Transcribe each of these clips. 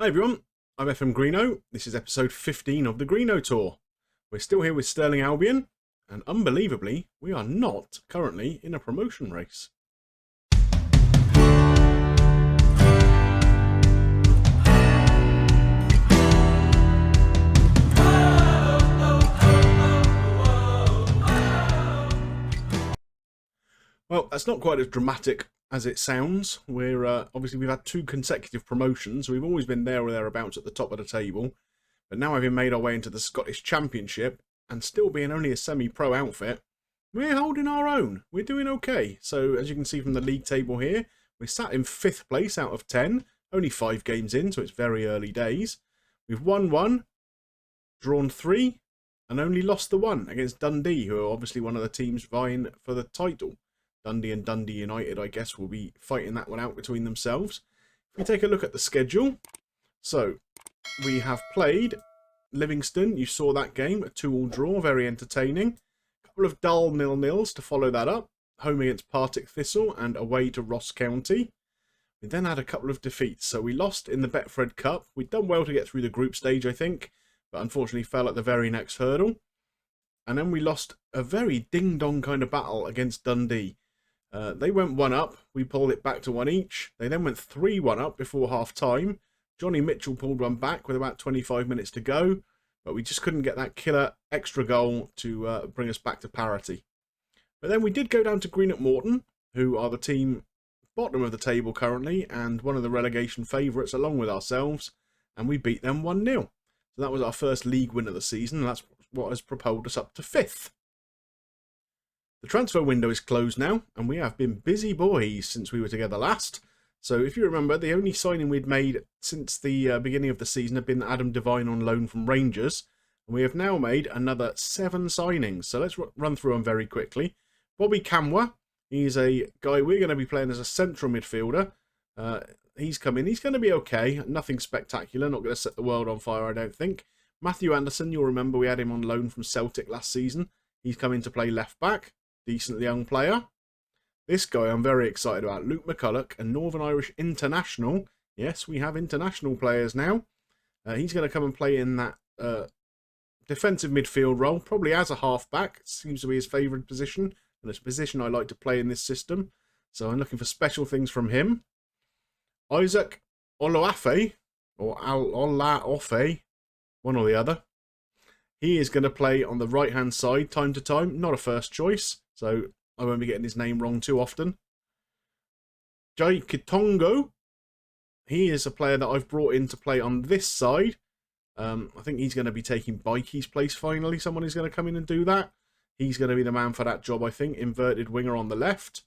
Hi everyone, I'm FMGreeno. This is episode 15 of the Greeno Tour. We're still here with Stirling Albion, and unbelievably, we are not currently in a promotion race. Well, that's not quite as dramatic as it sounds. Obviously we've had 2 consecutive promotions. We've always been there or thereabouts at the top of the table. But now having made our way into the Scottish Championship, and still being only a semi-pro outfit, we're holding our own. We're doing okay. So as you can see from the league table here, we're sat in 5th place out of 10. Only 5 games in, so it's very early days. We've won 1, drawn 3, and only lost the 1 against Dundee, who are obviously one of the teams vying for the title. Dundee and Dundee United, I guess, will be fighting that one out between themselves. If we take a look at the schedule, so we have played Livingston. You saw that game, a 2-2 draw, very entertaining. A couple of dull 0-0s to follow that up. Home against Partick Thistle and away to Ross County. We then had a couple of defeats. So we lost in the Betfred Cup. We'd done well to get through the group stage, I think, but unfortunately fell at the very next hurdle. And then we lost a very ding-dong kind of battle against Dundee. They went 1 up, we pulled it back to 1 each. They then went 3-1 up before half-time. Johnny Mitchell pulled one back with about 25 minutes to go, but we just couldn't get that killer extra goal to bring us back to parity. But then we did go down to Greenock Morton, who are the team bottom of the table currently, and one of the relegation favourites along with ourselves, and we beat them 1-0. So that was our first league win of the season, and that's what has propelled us up to 5th. The transfer window is closed now, and we have been busy boys since we were together last. So if you remember, the only signing we'd made since the beginning of the season had been Adam Devine on loan from Rangers. And we have now made another 7 signings. So let's run through them very quickly. Bobby Camwa, he's a guy we're going to be playing as a central midfielder. He's come in, he's going to be okay. Nothing spectacular, not going to set the world on fire, I don't think. Matthew Anderson, you'll remember we had him on loan from Celtic last season. He's come in to play left back. Decent young player. This guy I'm very excited about, Luke McCulloch, a Northern Irish international. Yes, we have international players now. He's going to come and play in that defensive midfield role, probably as a half-back. It seems to be his favourite position, and it's a position I like to play in this system. So I'm looking for special things from him. Isaac Olaofe, or Olaofe, one or the other. He is going to play on the right-hand side time to time. Not a first choice, so I won't be getting his name wrong too often. Jai Kitongo. He is a player that I've brought in to play on this side. I think he's going to be taking Bikey's place finally. Someone is going to come in and do that. He's going to be the man for that job, I think. Inverted winger on the left.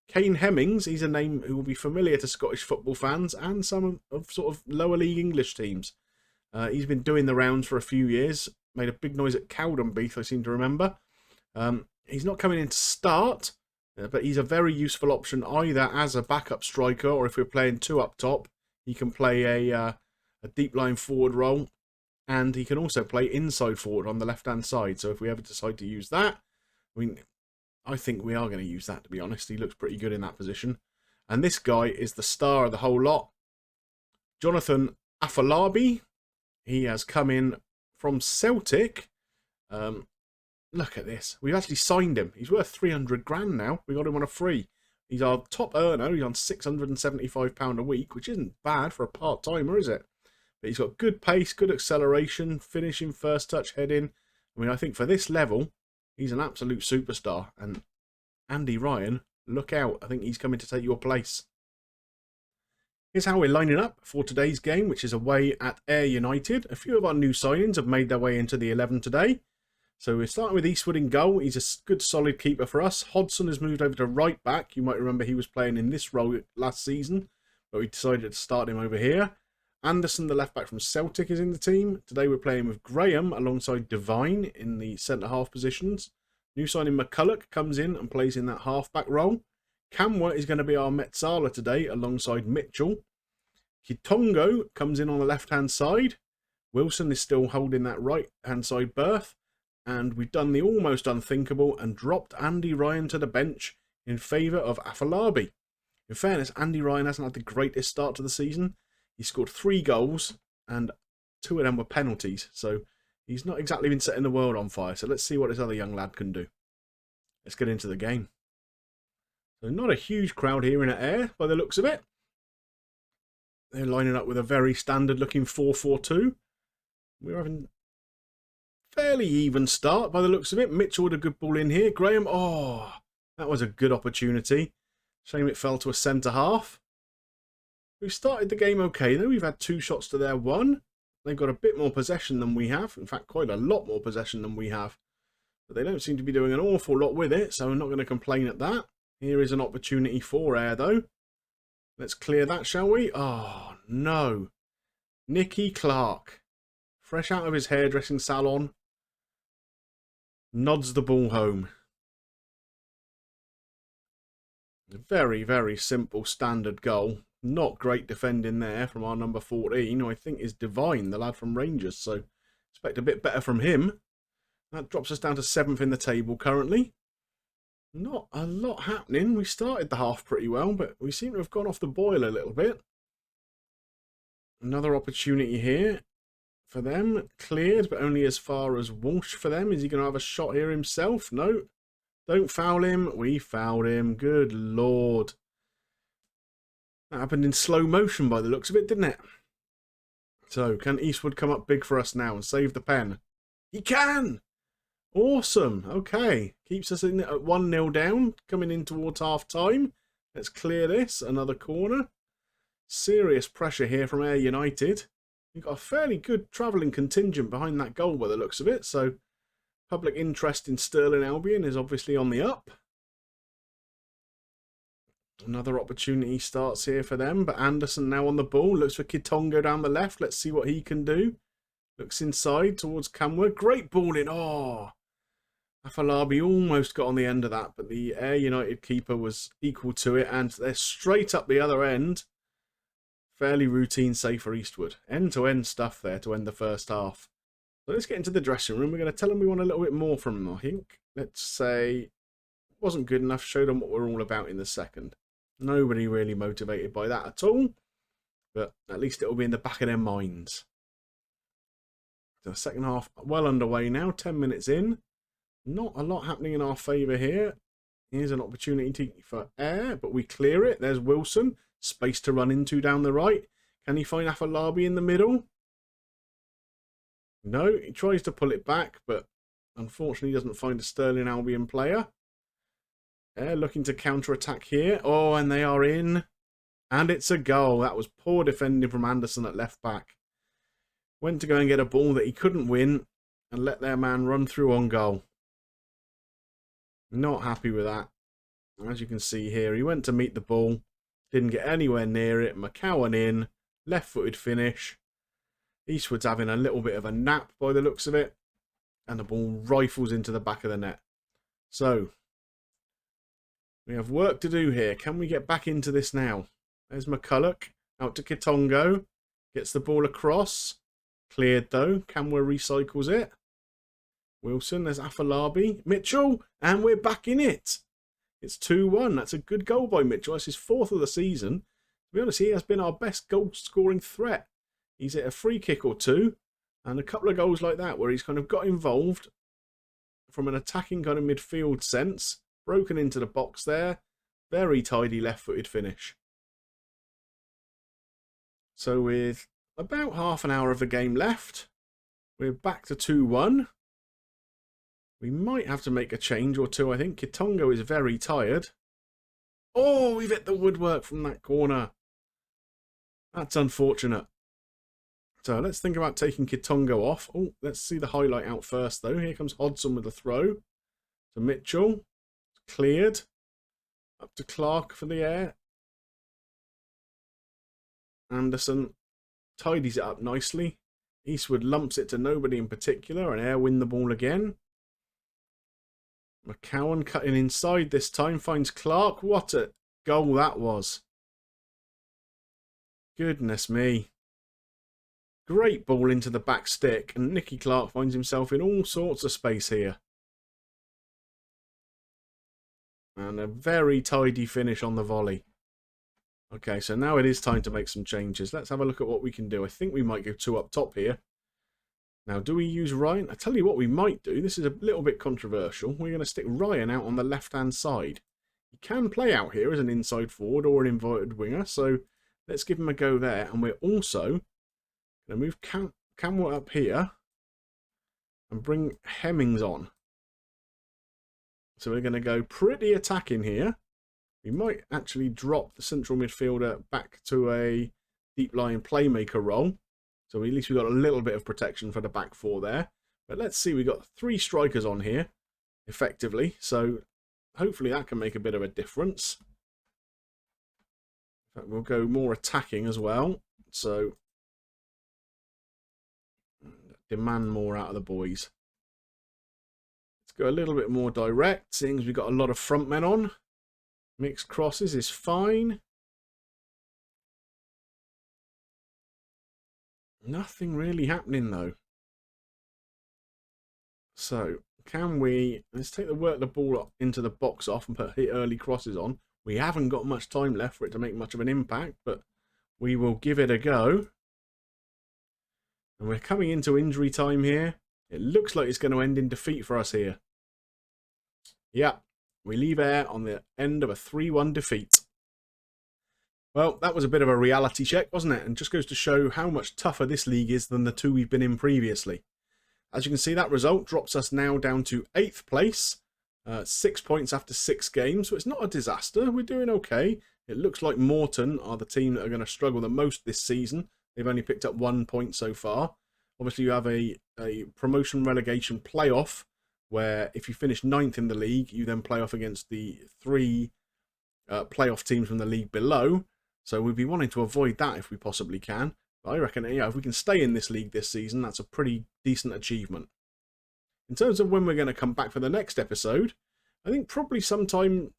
Kane Hemmings. He's a name who will be familiar to Scottish football fans and some of sort of lower league English teams. He's been doing the rounds for a few years. Made a big noise at Cowdenbeath, I seem to remember. He's not coming in to start, but he's a very useful option either as a backup striker, or if we're playing 2 up top, he can play a deep line forward role, and he can also play inside forward on the left-hand side. So if we ever decide to use that, I think we are going to use that, to be honest. He looks pretty good in that position. And this guy is the star of the whole lot. Jonathan Afolabi. He has come in from Celtic. Look at this. We've actually signed him. He's worth 300 grand now. We got him on a free. He's our top earner. He's on £675 a week, which isn't bad for a part-timer, is it? But he's got good pace, good acceleration, finishing, first touch, heading. I think for this level, he's an absolute superstar. And Andy Ryan, look out. I think he's coming to take your place. Here's how we're lining up for today's game, which is away at Ayr United. A few of our new signings have made their way into the 11 today. So we're starting with Eastwood in goal. He's a good solid keeper for us. Hodgson has moved over to right back. You might remember he was playing in this role last season, but we decided to start him over here. Anderson, the left back from Celtic, is in the team. Today we're playing with Graham alongside Devine in the centre-half positions. New signing McCulloch comes in and plays in that half-back role. Camwa is going to be our Metzala today alongside Mitchell. Kitongo comes in on the left-hand side. Wilson is still holding that right-hand side berth. And we've done the almost unthinkable and dropped Andy Ryan to the bench in favour of Afolabi. In fairness, Andy Ryan hasn't had the greatest start to the season. He scored 3 goals, and 2 of them were penalties. So he's not exactly been setting the world on fire. So let's see what this other young lad can do. Let's get into the game. So not a huge crowd here in Ayr by the looks of it. They're lining up with a very standard looking 4-4-2. We're having fairly even start by the looks of it. Mitchell with a good ball in here. Graham, oh, that was a good opportunity. Shame it fell to a centre half. We've started the game okay though. We've had 2 shots to their 1. They've got a bit more possession than we have. In fact, quite a lot more possession than we have. But they don't seem to be doing an awful lot with it, so I'm not going to complain at that. Here is an opportunity for Ayr though. Let's clear that, shall we? Oh, no. Nicky Clark, fresh out of his hairdressing salon, nods the ball home. A very, very simple standard goal. Not great defending there from our number 14, who I think is Divine, the lad from Rangers. So expect a bit better from him. That drops us down to 7th in the table currently. Not a lot happening. We started the half pretty well, but we seem to have gone off the boil a little bit. Another opportunity here for them. Cleared, but only as far as Walsh for them. Is he going to have a shot here himself? No. Don't foul him. We fouled him. Good Lord. That happened in slow motion by the looks of it, didn't it? So, can Eastwood come up big for us now and save the pen? He can! Awesome. Okay. Keeps us in at 1-0 down, coming in towards half-time. Let's clear this. Another corner. Serious pressure here from Ayr United. We've got a fairly good travelling contingent behind that goal by the looks of it, so public interest in Stirling Albion is obviously on the up. Another opportunity starts here for them, but Anderson now on the ball. Looks for Kitongo down the left. Let's see what he can do. Looks inside towards Camworth. Great ball in. Oh, Afalabi almost got on the end of that, but the Ayr United keeper was equal to it, and they're straight up the other end. Fairly routine save for Eastwood. End-to-end stuff there to end the first half. So let's get into the dressing room. We're going to tell them we want a little bit more from them, I think. Let's say wasn't good enough. Show them what we're all about in the second. Nobody really motivated by that at all. But at least it'll be in the back of their minds. So the second half well underway now. 10 minutes in. Not a lot happening in our favour here. Here's an opportunity for Ayr, but we clear it. There's Wilson. Space to run into down the right. Can he find Afalabi in the middle? No, he tries to pull it back, but unfortunately doesn't find a Stirling Albion player. Ayr looking to counter-attack here. Oh, and they are in. And it's a goal. That was poor defending from Anderson at left back. Went to go and get a ball that he couldn't win and let their man run through on goal. Not happy with that. As you can see here, he went to meet the ball. Didn't get anywhere near it. McCowan in. Left-footed finish. Eastwood's having a little bit of a nap by the looks of it. And the ball rifles into the back of the net. So, we have work to do here. Can we get back into this now? There's McCulloch. Out to Kitongo. Gets the ball across. Cleared though. Camworth recycles it. Wilson. There's Afalabi. Mitchell. And we're back in it. It's 2-1. That's a good goal by Mitchell. That's his 4th of the season. To be honest, he has been our best goal-scoring threat. He's hit a free kick or 2. And a couple of goals like that where he's kind of got involved from an attacking kind of midfield sense. Broken into the box there. Very tidy left-footed finish. So with about half an hour of the game left, we're back to 2-1. We might have to make a change or two, I think. Kitongo is very tired. Oh, we've hit the woodwork from that corner. That's unfortunate. So let's think about taking Kitongo off. Oh, let's see the highlight out first, though. Here comes Hodson with the throw to Mitchell. Cleared. Up to Clark for the Ayr. Anderson tidies it up nicely. Eastwood lumps it to nobody in particular, and Ayr win the ball again. McCowan cutting inside this time, finds Clark. What a goal that was. Goodness me. Great ball into the back stick, and Nicky Clark finds himself in all sorts of space here. And a very tidy finish on the volley. Okay, so now it is time to make some changes. Let's have a look at what we can do. I think we might go 2 up top here. Now, do we use Ryan? I tell you what we might do. This is a little bit controversial. We're going to stick Ryan out on the left-hand side. He can play out here as an inside forward or an inverted winger, so let's give him a go there. And we're also going to move Camwell up here and bring Hemmings on. So we're going to go pretty attacking here. We might actually drop the central midfielder back to a deep-lying playmaker role. So at least we've got a little bit of protection for the back 4 there. But let's see, we've got 3 strikers on here, effectively. So hopefully that can make a bit of a difference. In fact, we'll go more attacking as well. So demand more out of the boys. Let's go a little bit more direct, seeing as we've got a lot of front men on. Mixed crosses is fine. Nothing really happening though. So can we, let's take the ball into the box off and put early crosses on. We haven't got much time left for it to make much of an impact, but we will give it a go. And we're coming into injury time here. It looks like it's going to end in defeat for us here. Yeah, we leave Ayr on the end of a 3-1 defeat. Well, that was a bit of a reality check, wasn't it? And just goes to show how much tougher this league is than the 2 we've been in previously. As you can see, that result drops us now down to 8th place. 6 points after 6 games, so it's not a disaster. We're doing okay. It looks like Morton are the team that are going to struggle the most this season. They've only picked up 1 point so far. Obviously, you have a promotion relegation playoff, where if you finish 9th in the league, you then play off against the 3 playoff teams from the league below. So we'd be wanting to avoid that if we possibly can. But I reckon, if we can stay in this league this season, that's a pretty decent achievement. In terms of when we're going to come back for the next episode, I think probably sometime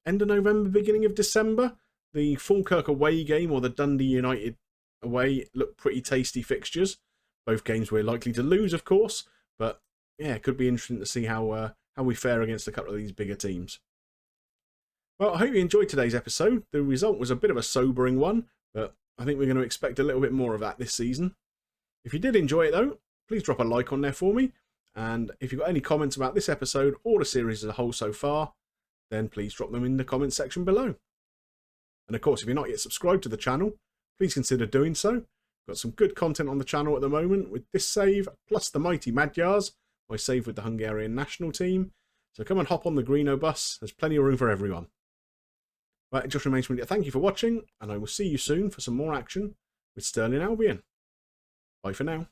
end of November, beginning of December. The Falkirk away game or the Dundee United away look pretty tasty fixtures. Both games we're likely to lose, of course. But yeah, it could be interesting to see how we fare against a couple of these bigger teams. Well, I hope you enjoyed today's episode. The result was a bit of a sobering one, but I think we're going to expect a little bit more of that this season. If you did enjoy it though, please drop a like on there for me. And if you've got any comments about this episode or the series as a whole so far, then please drop them in the comments section below. And of course, if you're not yet subscribed to the channel, please consider doing so. We've got some good content on the channel at the moment with this save, plus the mighty Magyars, my save with the Hungarian national team. So come and hop on the Greenobus. There's plenty of room for everyone. Right, it just remains for me to thank you for watching, and I will see you soon for some more action with Stirling Albion. Bye for now.